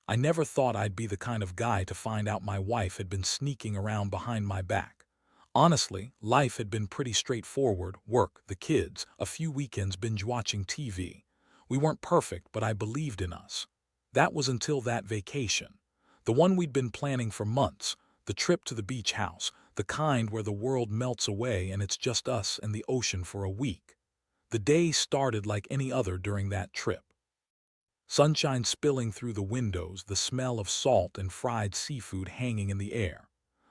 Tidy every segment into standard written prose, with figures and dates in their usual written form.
I never thought I'd be the kind of guy to find out my wife had been sneaking around behind my back. Honestly, life had been pretty straightforward: work, the kids, a few weekends binge-watching TV. We weren't perfect, but I believed in us. That was until that vacation. The one we'd been planning for months, the trip to the beach house, the kind where the world melts away and it's just us and the ocean for a week. The day started like any other during that trip. Sunshine spilling through the windows, the smell of salt and fried seafood hanging in the air.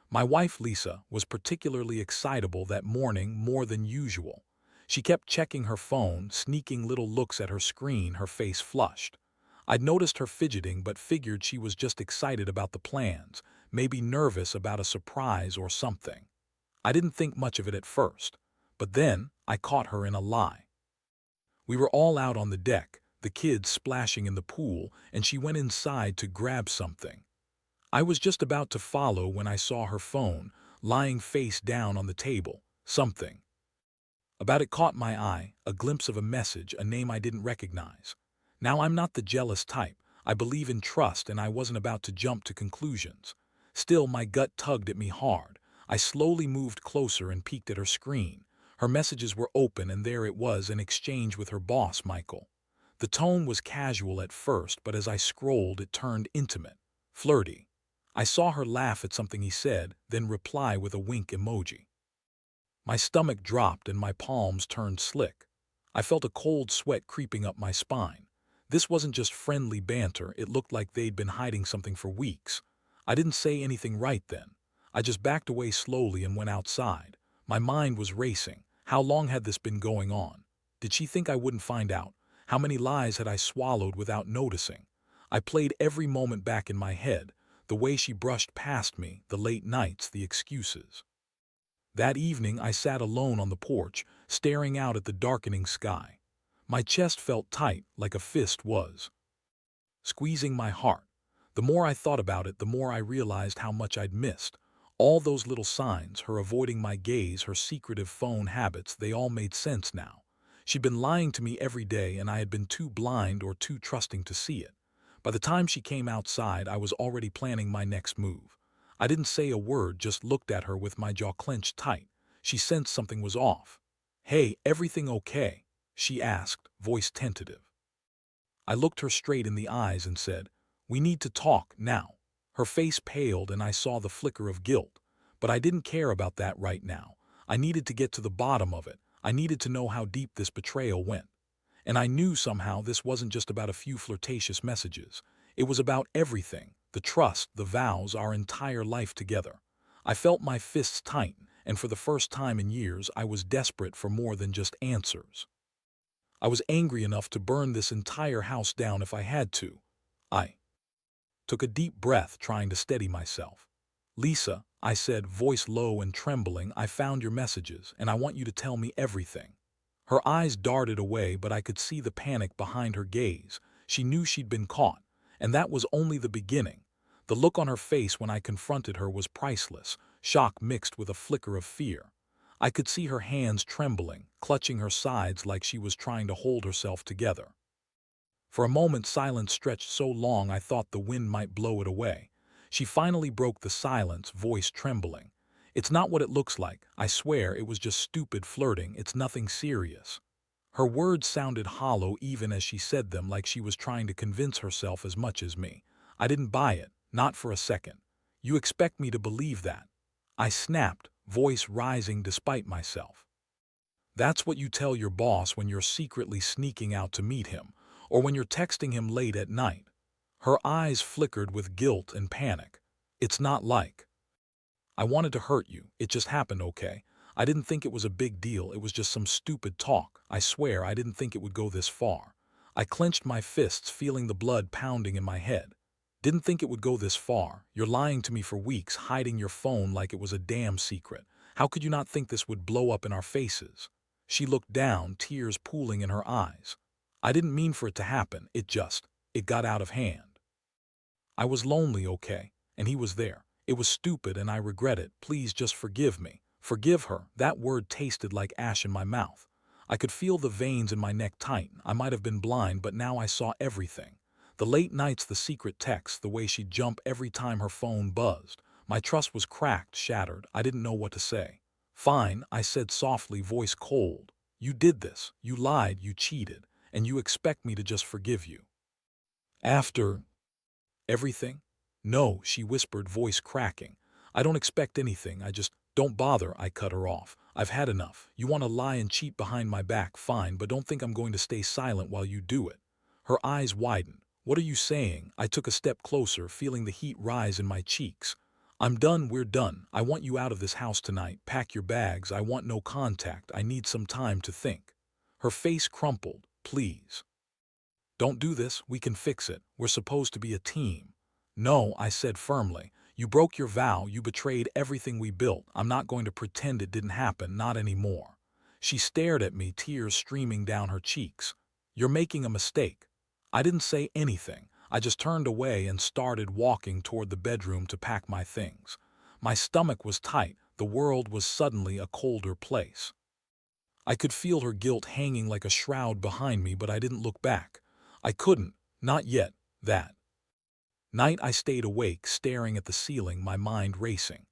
My wife, Lisa, was particularly excitable that morning, more than usual. She kept checking her phone, sneaking little looks at her screen, her face flushed. I'd noticed her fidgeting but figured she was just excited about the plans, maybe nervous about a surprise or something. I didn't think much of it at first, but then I caught her in a lie. We were all out on the deck, the kids splashing in the pool, and she went inside to grab something. I was just about to follow when I saw her phone, lying face down on the table. Something about it caught my eye, a glimpse of a message, a name I didn't recognize. Now, I'm not the jealous type. I believe in trust, and I wasn't about to jump to conclusions. Still, my gut tugged at me hard. I slowly moved closer and peeked at her screen. Her messages were open, and there it was, an exchange with her boss, Michael. The tone was casual at first, but as I scrolled, it turned intimate, flirty. I saw her laugh at something he said, then reply with a wink emoji. My stomach dropped and my palms turned slick. I felt a cold sweat creeping up my spine. This wasn't just friendly banter, it looked like they'd been hiding something for weeks. I didn't say anything right then. I just backed away slowly and went outside. My mind was racing. How long had this been going on? Did she think I wouldn't find out? How many lies had I swallowed without noticing? I played every moment back in my head, the way she brushed past me, the late nights, the excuses. That evening I sat alone on the porch, staring out at the darkening sky. My chest felt tight, like a fist was squeezing my heart. The more I thought about it, the more I realized how much I'd missed. All those little signs, her avoiding my gaze, her secretive phone habits, they all made sense now. She'd been lying to me every day, and I had been too blind or too trusting to see it. By the time she came outside, I was already planning my next move. I didn't say a word, just looked at her with my jaw clenched tight. She sensed something was off. "Hey, everything okay?" she asked, voice tentative. I looked her straight in the eyes and said, "We need to talk now." Her face paled and I saw the flicker of guilt. But I didn't care about that right now. I needed to get to the bottom of it. I needed to know how deep this betrayal went. And I knew somehow this wasn't just about a few flirtatious messages. It was about everything: the trust, the vows, our entire life together. I felt my fists tighten, and for the first time in years, I was desperate for more than just answers. I was angry enough to burn this entire house down if I had to. I took a deep breath, trying to steady myself. "Lisa," I said, voice low and trembling, "I found your messages, and I want you to tell me everything." Her eyes darted away, but I could see the panic behind her gaze. She knew she'd been caught, and that was only the beginning. The look on her face when I confronted her was priceless, shock mixed with a flicker of fear. I could see her hands trembling, clutching her sides like she was trying to hold herself together. For a moment, silence stretched so long I thought the wind might blow it away. She finally broke the silence, voice trembling. "It's not what it looks like. I swear it was just stupid flirting. It's nothing serious." Her words sounded hollow even as she said them, like she was trying to convince herself as much as me. I didn't buy it, not for a second. "You expect me to believe that?" I snapped, voice rising despite myself. "That's what you tell your boss when you're secretly sneaking out to meet him, or when you're texting him late at night." Her eyes flickered with guilt and panic. "It's not like I wanted to hurt you. It just happened, okay? I didn't think it was a big deal. It was just some stupid talk. I swear I didn't think it would go this far." I clenched my fists, feeling the blood pounding in my head. "Didn't think it would go this far? You're lying to me for weeks, hiding your phone like it was a damn secret. How could you not think this would blow up in our faces?" She looked down, tears pooling in her eyes. "I didn't mean for it to happen. It got out of hand. I was lonely, okay? And he was there. It was stupid and I regret it. Please just forgive me." Forgive her. That word tasted like ash in my mouth. I could feel the veins in my neck tighten. I might have been blind, but now I saw everything. The late nights, the secret texts, the way she'd jump every time her phone buzzed. My trust was cracked, shattered. I didn't know what to say. "Fine," I said softly, voice cold. "You did this. You lied, you cheated, and you expect me to just forgive you. After everything?" "No," she whispered, voice cracking. "I don't expect anything. Don't bother," I cut her off. "I've had enough. You want to lie and cheat behind my back, fine, but don't think I'm going to stay silent while you do it." Her eyes widened. "What are you saying?" I took a step closer, feeling the heat rise in my cheeks. "I'm done, we're done. I want you out of this house tonight. Pack your bags. I want no contact. I need some time to think." Her face crumpled. "Please. Don't do this, we can fix it. We're supposed to be a team." "No," I said firmly. "You broke your vow, you betrayed everything we built. I'm not going to pretend it didn't happen, not anymore." She stared at me, tears streaming down her cheeks. "You're making a mistake." I didn't say anything. I just turned away and started walking toward the bedroom to pack my things. My stomach was tight. The world was suddenly a colder place. I could feel her guilt hanging like a shroud behind me, but I didn't look back. I couldn't, not yet. That night I stayed awake, staring at the ceiling, my mind racing.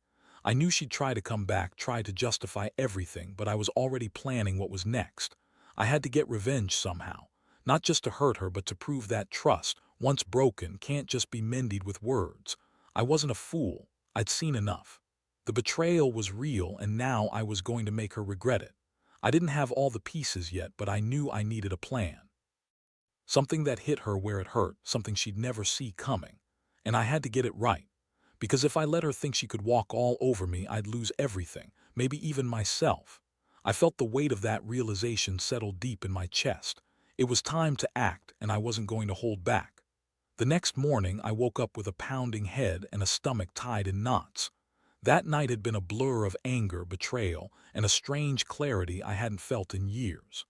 I knew she'd try to come back, try to justify everything, but I was already planning what was next. I had to get revenge somehow. Not just to hurt her, but to prove that trust, once broken, can't just be mended with words. I wasn't a fool. I'd seen enough. The betrayal was real, and now I was going to make her regret it. I didn't have all the pieces yet, but I knew I needed a plan. Something that hit her where it hurt, something she'd never see coming. And I had to get it right. Because if I let her think she could walk all over me, I'd lose everything, maybe even myself. I felt the weight of that realization settle deep in my chest. It was time to act, and I wasn't going to hold back. The next morning, I woke up with a pounding head and a stomach tied in knots. That night had been a blur of anger, betrayal, and a strange clarity I hadn't felt in years.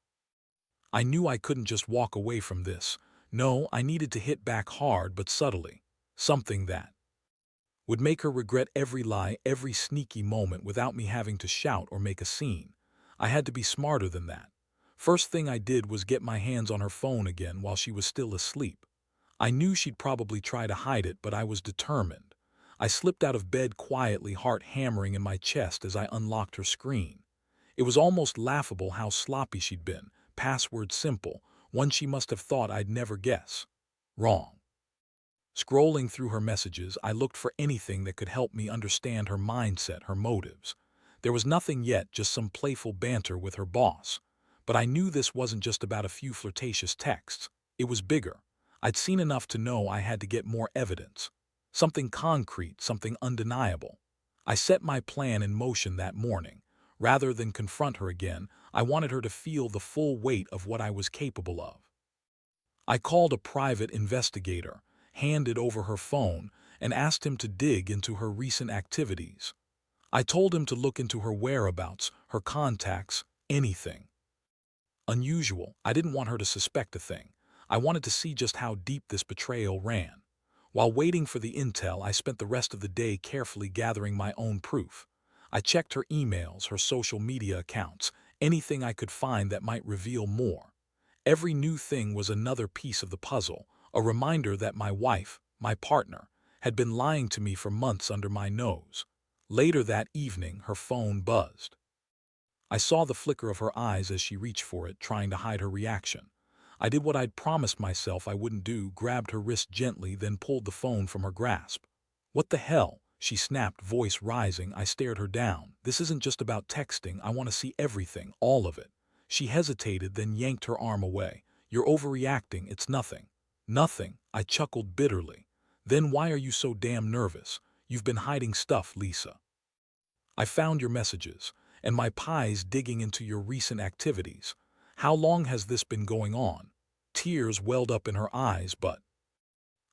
I knew I couldn't just walk away from this. No, I needed to hit back hard but subtly. Something that would make her regret every lie, every sneaky moment without me having to shout or make a scene. I had to be smarter than that. First thing I did was get my hands on her phone again while she was still asleep. I knew she'd probably try to hide it, but I was determined. I slipped out of bed quietly, heart hammering in my chest as I unlocked her screen. It was almost laughable how sloppy she'd been. Password simple, one she must have thought I'd never guess. Wrong. Scrolling through her messages, I looked for anything that could help me understand her mindset, her motives. There was nothing yet, just some playful banter with her boss. But I knew this wasn't just about a few flirtatious texts. It was bigger. I'd seen enough to know I had to get more evidence. Something concrete, something undeniable. I set my plan in motion that morning. Rather than confront her again, I wanted her to feel the full weight of what I was capable of. I called a private investigator, handed over her phone, and asked him to dig into her recent activities. I told him to look into her whereabouts, her contacts, anything unusual. I didn't want her to suspect a thing. I wanted to see just how deep this betrayal ran. While waiting for the intel, I spent the rest of the day carefully gathering my own proof. I checked her emails, her social media accounts, anything I could find that might reveal more. Every new thing was another piece of the puzzle, a reminder that my wife, my partner, had been lying to me for months under my nose. Later that evening, her phone buzzed. I saw the flicker of her eyes as she reached for it, trying to hide her reaction. I did what I'd promised myself I wouldn't do, grabbed her wrist gently, then pulled the phone from her grasp. "What the hell?" she snapped, voice rising. I stared her down. "This isn't just about texting. I want to see everything, all of it." She hesitated, then yanked her arm away. "You're overreacting. It's nothing." "Nothing?" I chuckled bitterly. "Then why are you so damn nervous? You've been hiding stuff, Lisa. I found your messages, and my pies digging into your recent activities. How long has this been going on?" Tears welled up in her eyes, but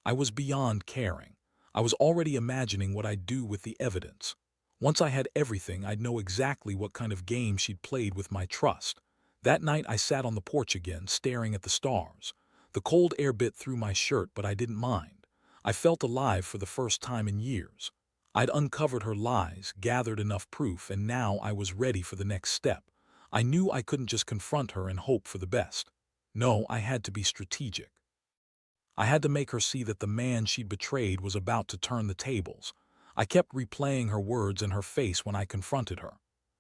I was beyond caring. I was already imagining what I'd do with the evidence. Once I had everything, I'd know exactly what kind of game she'd played with my trust. That night I sat on the porch again, staring at the stars. The cold air bit through my shirt, but I didn't mind. I felt alive for the first time in years. I'd uncovered her lies, gathered enough proof, and now I was ready for the next step. I knew I couldn't just confront her and hope for the best. No, I had to be strategic. I had to make her see that the man she'd betrayed was about to turn the tables. I kept replaying her words in her face when I confronted her.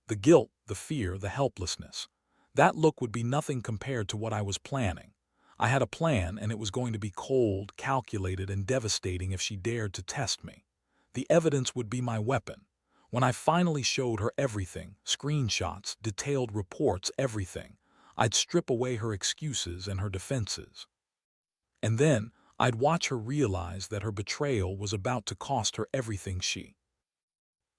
The guilt, the fear, the helplessness. That look would be nothing compared to what I was planning. I had a plan, and it was going to be cold, calculated, and devastating if she dared to test me. The evidence would be my weapon. When I finally showed her everything, screenshots, detailed reports, everything, I'd strip away her excuses and her defenses. And then, I'd watch her realize that her betrayal was about to cost her everything she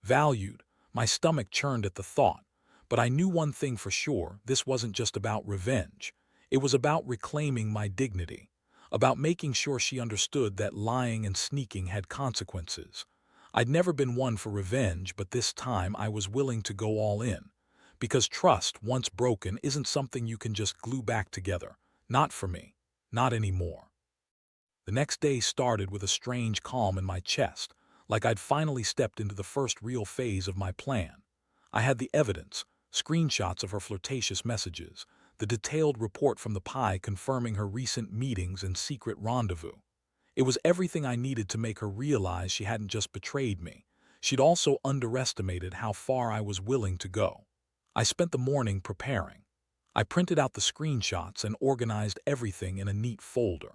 valued. My stomach churned at the thought, but I knew one thing for sure: this wasn't just about revenge. It was about reclaiming my dignity, about making sure she understood that lying and sneaking had consequences. I'd never been one for revenge, but this time I was willing to go all in. Because trust, once broken, isn't something you can just glue back together. Not for me. Not anymore. The next day started with a strange calm in my chest, like I'd finally stepped into the first real phase of my plan. I had the evidence, screenshots of her flirtatious messages, the detailed report from the PI confirming her recent meetings and secret rendezvous. It was everything I needed to make her realize she hadn't just betrayed me. She'd also underestimated how far I was willing to go. I spent the morning preparing. I printed out the screenshots and organized everything in a neat folder.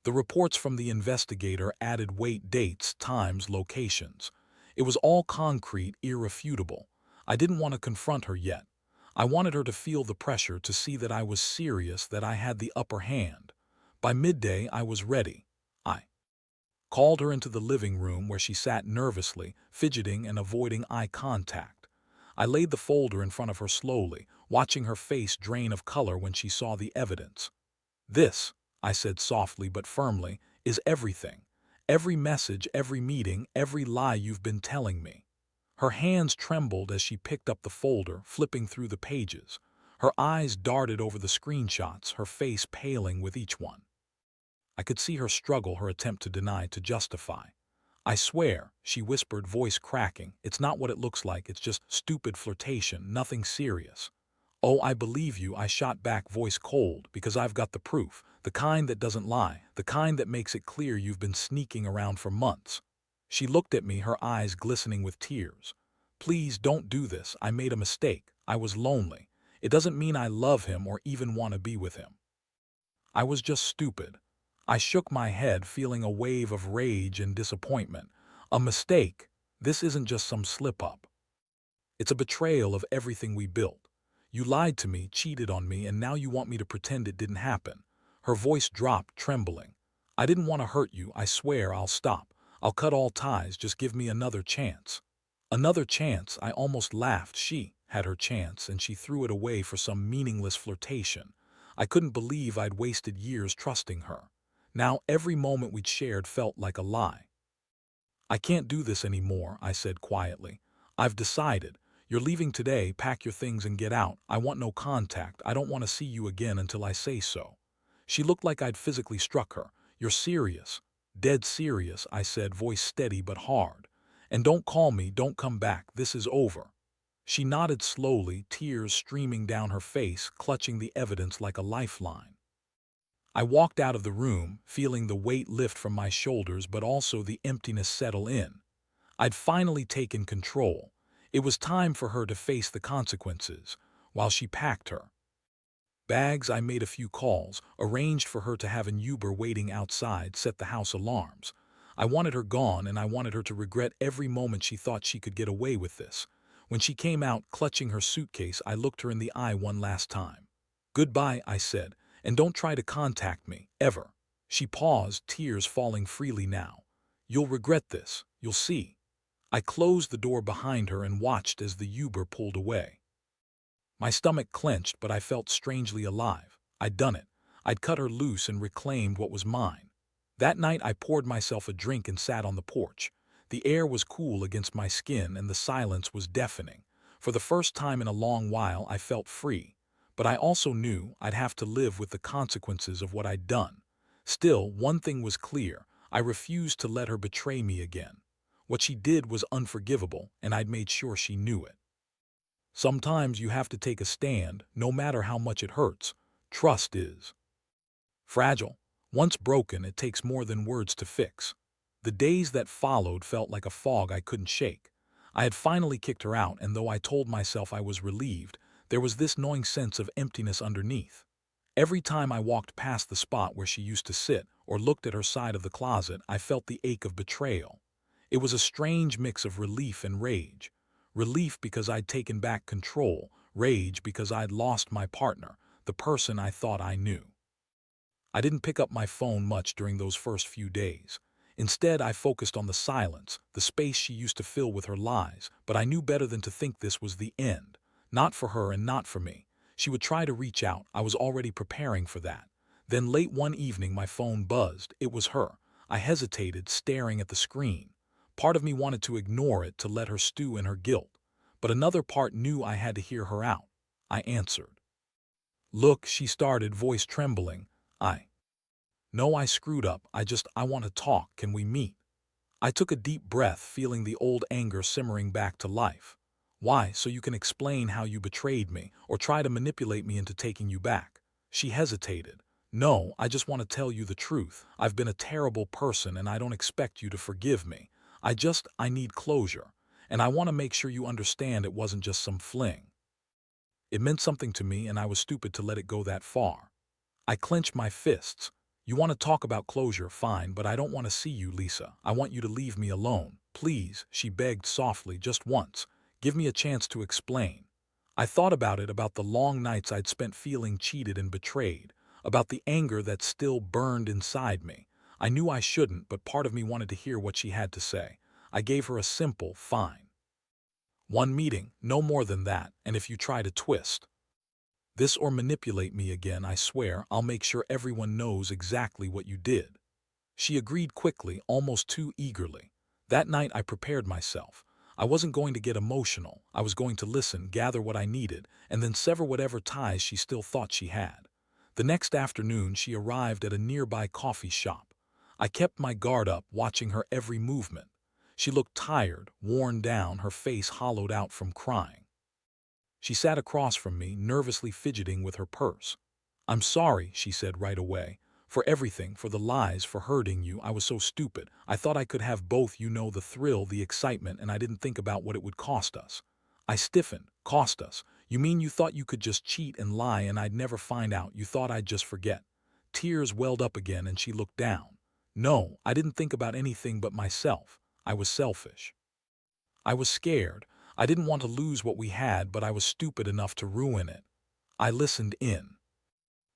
The reports from the investigator added weight, dates, times, locations. It was all concrete, irrefutable. I didn't want to confront her yet. I wanted her to feel the pressure, to see that I was serious, that I had the upper hand. By midday, I was ready. I called her into the living room where she sat nervously, fidgeting and avoiding eye contact. I laid the folder in front of her slowly, watching her face drain of color when she saw the evidence. "This," I said softly but firmly, "is everything. Every message, every meeting, every lie you've been telling me." Her hands trembled as she picked up the folder, flipping through the pages. Her eyes darted over the screenshots, her face paling with each one. I could see her struggle, her attempt to deny, to justify. "I swear," she whispered, voice cracking, "it's not what it looks like. It's just stupid flirtation, nothing serious." "Oh, I believe you," I shot back, voice cold, "because I've got the proof, the kind that doesn't lie, the kind that makes it clear you've been sneaking around for months." She looked at me, her eyes glistening with tears. "Please don't do this. I made a mistake. I was lonely. It doesn't mean I love him or even want to be with him. I was just stupid." I shook my head, feeling a wave of rage and disappointment. "A mistake? This isn't just some slip-up. It's a betrayal of everything we built. You lied to me, cheated on me, and now you want me to pretend it didn't happen." Her voice dropped, trembling. "I didn't want to hurt you. I swear I'll stop. I'll cut all ties. Just give me another chance." Another chance? I almost laughed. She had her chance, and she threw it away for some meaningless flirtation. I couldn't believe I'd wasted years trusting her. Now every moment we'd shared felt like a lie. "I can't do this anymore," I said quietly. "I've decided. You're leaving today. Pack your things and get out. I want no contact. I don't want to see you again until I say so." She looked like I'd physically struck her. "You're serious?" "Dead serious," I said, voice steady but hard. "And don't call me, don't come back. This is over." She nodded slowly, tears streaming down her face, clutching the evidence like a lifeline. I walked out of the room, feeling the weight lift from my shoulders but also the emptiness settle in. I'd finally taken control. It was time for her to face the consequences. While she packed her bags, I made a few calls, arranged for her to have an Uber waiting outside, set the house alarms. I wanted her gone, and I wanted her to regret every moment she thought she could get away with this. When she came out, clutching her suitcase, I looked her in the eye one last time. "Goodbye," I said, "and don't try to contact me, ever." She paused, tears falling freely now. "You'll regret this, you'll see." I closed the door behind her and watched as the Uber pulled away. My stomach clenched, but I felt strangely alive. I'd done it. I'd cut her loose and reclaimed what was mine. That night I poured myself a drink and sat on the porch. The air was cool against my skin and the silence was deafening. For the first time in a long while I felt free. But I also knew I'd have to live with the consequences of what I'd done. Still, one thing was clear: I refused to let her betray me again. What she did was unforgivable, and I'd made sure she knew it. Sometimes you have to take a stand, no matter how much it hurts. Trust is fragile. Once broken, it takes more than words to fix. The days that followed felt like a fog I couldn't shake. I had finally kicked her out, and though I told myself I was relieved, there was this gnawing sense of emptiness underneath. Every time I walked past the spot where she used to sit or looked at her side of the closet, I felt the ache of betrayal. It was a strange mix of relief and rage. Relief because I'd taken back control, rage because I'd lost my partner, the person I thought I knew. I didn't pick up my phone much during those first few days. Instead, I focused on the silence, the space she used to fill with her lies, but I knew better than to think this was the end. Not for her and not for me. She would try to reach out. I was already preparing for that. Then late one evening, my phone buzzed. It was her. I hesitated, staring at the screen. Part of me wanted to ignore it, to let her stew in her guilt. But another part knew I had to hear her out. I answered. "Look," she started, voice trembling. No, I screwed up. I want to talk. Can we meet?" I took a deep breath, feeling the old anger simmering back to life. "Why? So you can explain how you betrayed me, or try to manipulate me into taking you back?" She hesitated. "No, I just want to tell you the truth. I've been a terrible person, and I don't expect you to forgive me. I need closure. And I want to make sure you understand it wasn't just some fling. It meant something to me, and I was stupid to let it go that far." I clenched my fists. "You want to talk about closure, fine, but I don't want to see you, Lisa. I want you to leave me alone. Please," she begged softly, "just once. Give me a chance to explain." I thought about the long nights I'd spent feeling cheated and betrayed, about the anger that still burned inside me. I knew I shouldn't, but part of me wanted to hear what she had to say. I gave her a simple, "Fine. One meeting, no more than that, and if you try to twist this or manipulate me again, I swear I'll make sure everyone knows exactly what you did." She agreed quickly, almost too eagerly. That night I prepared myself. I wasn't going to get emotional. I was going to listen, gather what I needed, and then sever whatever ties she still thought she had. The next afternoon she arrived at a nearby coffee shop. I kept my guard up, watching her every movement. She looked tired, worn down, her face hollowed out from crying. She sat across from me, nervously fidgeting with her purse. "I'm sorry," she said right away. "For everything, for the lies, for hurting you. I was so stupid. I thought I could have both, the thrill, the excitement, and I didn't think about what it would cost us." I stiffened. "Cost us? You mean you thought you could just cheat and lie and I'd never find out? You thought I'd just forget?" Tears welled up again and she looked down. "No, I didn't think about anything but myself. I was selfish. I was scared. I didn't want to lose what we had, but I was stupid enough to ruin it." I listened in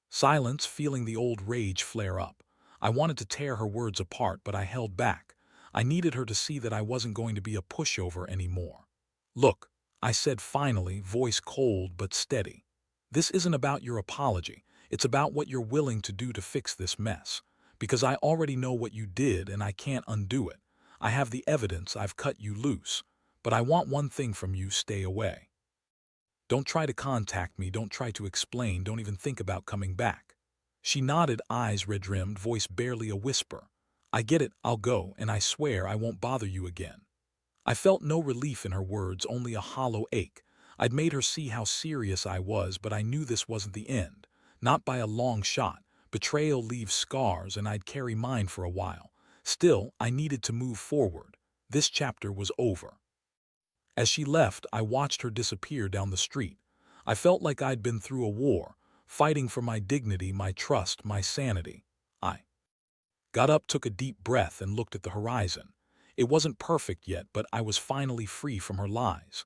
silence, feeling the old rage flare up. I wanted to tear her words apart, but I held back. I needed her to see that I wasn't going to be a pushover anymore. "Look," I said finally, voice cold but steady. "This isn't about your apology. It's about what you're willing to do to fix this mess. Because I already know what you did and I can't undo it. I have the evidence. I've cut you loose. But I want one thing from you: stay away. Don't try to contact me, don't try to explain, don't even think about coming back." She nodded, eyes red-rimmed, voice barely a whisper. "I get it, I'll go, and I swear I won't bother you again." I felt no relief in her words, only a hollow ache. I'd made her see how serious I was, but I knew this wasn't the end. Not by a long shot. Betrayal leaves scars, and I'd carry mine for a while. Still, I needed to move forward. This chapter was over. As she left, I watched her disappear down the street. I felt like I'd been through a war, fighting for my dignity, my trust, my sanity. I got up, took a deep breath, and looked at the horizon. It wasn't perfect yet, but I was finally free from her lies.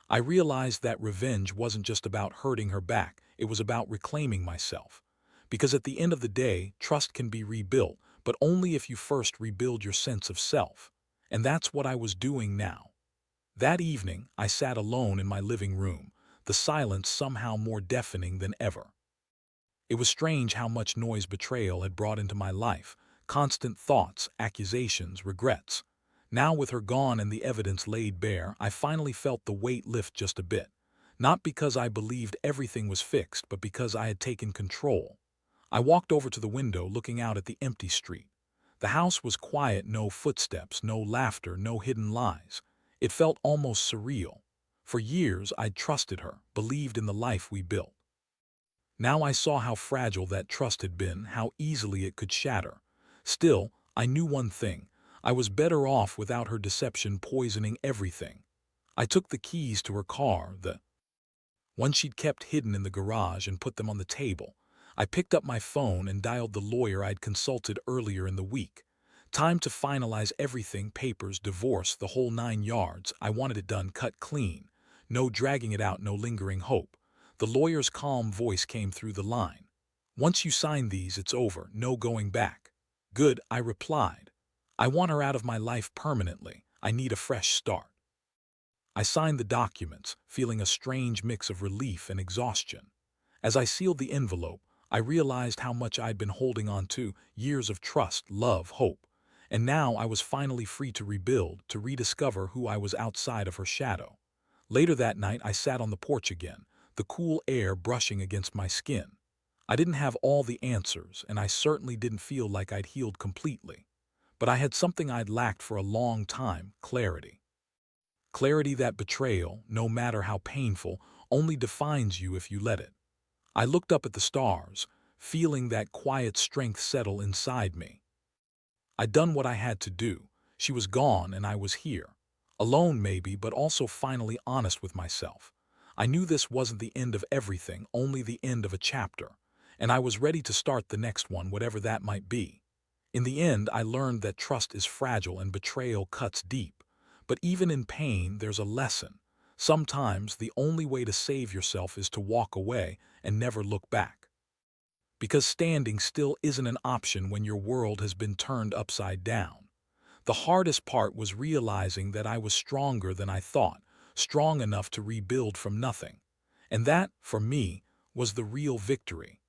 I realized that revenge wasn't just about hurting her back, it was about reclaiming myself. Because at the end of the day, trust can be rebuilt, but only if you first rebuild your sense of self. And that's what I was doing now. That evening, I sat alone in my living room, the silence somehow more deafening than ever. It was strange how much noise betrayal had brought into my life: constant thoughts, accusations, regrets. Now, with her gone and the evidence laid bare, I finally felt the weight lift just a bit. Not because I believed everything was fixed, but because I had taken control. I walked over to the window, looking out at the empty street. The house was quiet, no footsteps, no laughter, no hidden lies. It felt almost surreal. For years I'd trusted her, believed in the life we built. Now I saw how fragile that trust had been, how easily it could shatter. Still, I knew one thing. I was better off without her deception poisoning everything. I took the keys to her car, the one she'd kept hidden in the garage, and put them on the table. I picked up my phone and dialed the lawyer I'd consulted earlier in the week. Time to finalize everything, papers, divorce, the whole 9 yards. I wanted it done, cut clean. No dragging it out, no lingering hope. The lawyer's calm voice came through the line. Once you sign these, it's over, no going back. Good, I replied. I want her out of my life permanently. I need a fresh start. I signed the documents, feeling a strange mix of relief and exhaustion. As I sealed the envelope, I realized how much I'd been holding on to, years of trust, love, hope. And now I was finally free to rebuild, to rediscover who I was outside of her shadow. Later that night, I sat on the porch again, the cool air brushing against my skin. I didn't have all the answers, and I certainly didn't feel like I'd healed completely. But I had something I'd lacked for a long time: clarity. Clarity that betrayal, no matter how painful, only defines you if you let it. I looked up at the stars, feeling that quiet strength settle inside me. I'd done what I had to do. She was gone and I was here. Alone maybe, but also finally honest with myself. I knew this wasn't the end of everything, only the end of a chapter. And I was ready to start the next one, whatever that might be. In the end, I learned that trust is fragile and betrayal cuts deep. But even in pain, there's a lesson. Sometimes the only way to save yourself is to walk away and never look back. Because standing still isn't an option when your world has been turned upside down. The hardest part was realizing that I was stronger than I thought, strong enough to rebuild from nothing. And that, for me, was the real victory.